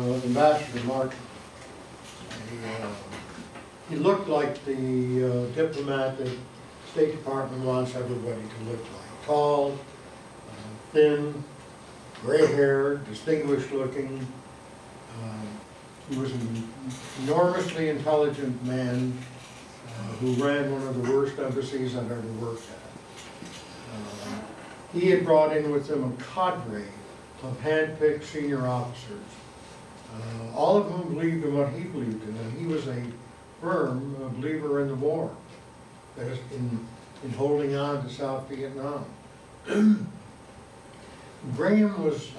Ambassador Martin. He looked like the diplomat that the State Department wants everybody to look like. Tall, thin, gray-haired, distinguished-looking. He was an enormously intelligent man who ran one of the worst embassies I've ever worked at. He had brought in with him a cadre of hand-picked senior officers, all of whom believed in what he believed in, and he was a firm believer in the war, that is, in holding on to South Vietnam. Graham was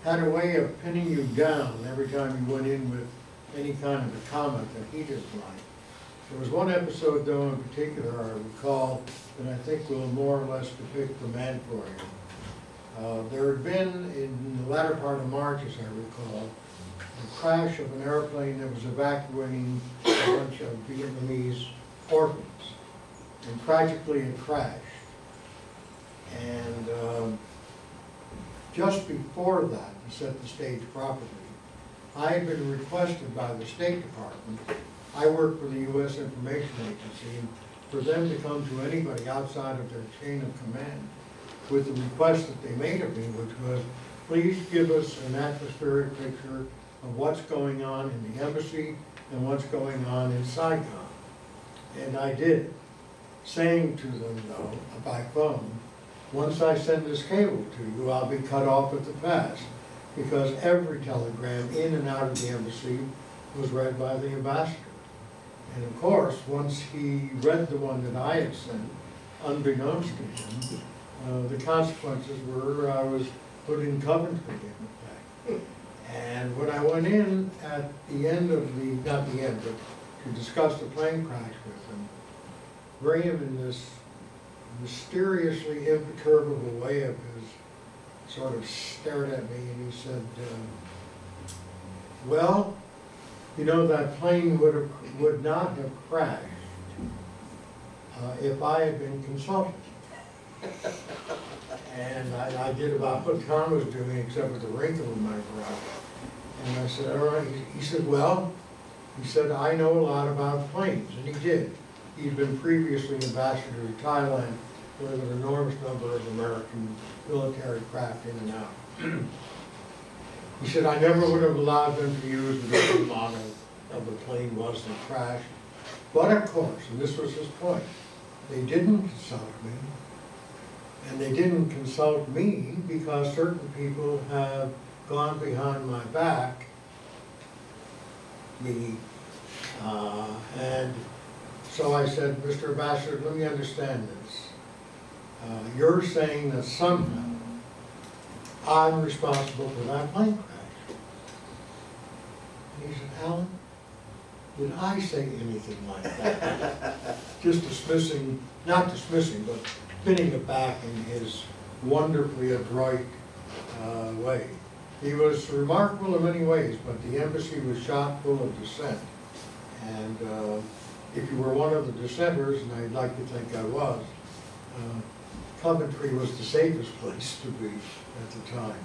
had a way of pinning you down every time you went in with any kind of a comment that he didn't like. There was one episode, though, in particular I recall that I think will more or less depict the man for you. There had been, in the latter part of March, as I recall, a crash of an airplane that was evacuating a bunch of Vietnamese orphans. And tragically it crashed. And just before that, to set the stage properly, I had been requested by the State Department. I work for the U.S. Information Agency, and for them to come to anybody outside of their chain of command with the request that they made of me, which was, please give us an atmospheric picture of what's going on in the embassy and what's going on in Saigon. And I did, saying to them, though, by phone, once I send this cable to you, I'll be cut off at the pass, because every telegram in and out of the embassy was read by the ambassador. And of course, once he read the one that I had sent, unbeknownst to him, the consequences were I was put in Coventry, in fact. And when I went in at the end of the, not the end, but to discuss the plane crash with him, Graham, in this mysteriously imperturbable way of his, sort of stared at me and he said, well, you know, that plane would not have crashed if I had been consulted. And I did about what Tom was doing, except with the wrinkle in my brow. And I said, all right. He said, well, he said, I know a lot about planes. And he did. He'd been previously ambassador to Thailand with an enormous number of American military craft in and out. He said, I never would have allowed them to use whatever the model of the plane was that crashed. But of course, and this was his point, they didn't consult me. And they didn't consult me because certain people have gone behind my back, and so I said, Mr. Ambassador, let me understand this. You're saying that somehow I'm responsible for that plane crash. And he said, Alan, did I say anything like that? Just dismissing, not dismissing, but pinning it back in his wonderfully adroit way. He was remarkable in many ways, but the embassy was chock full of dissent. And if you were one of the dissenters, and I'd like to think I was, Coventry was the safest place to be at the time.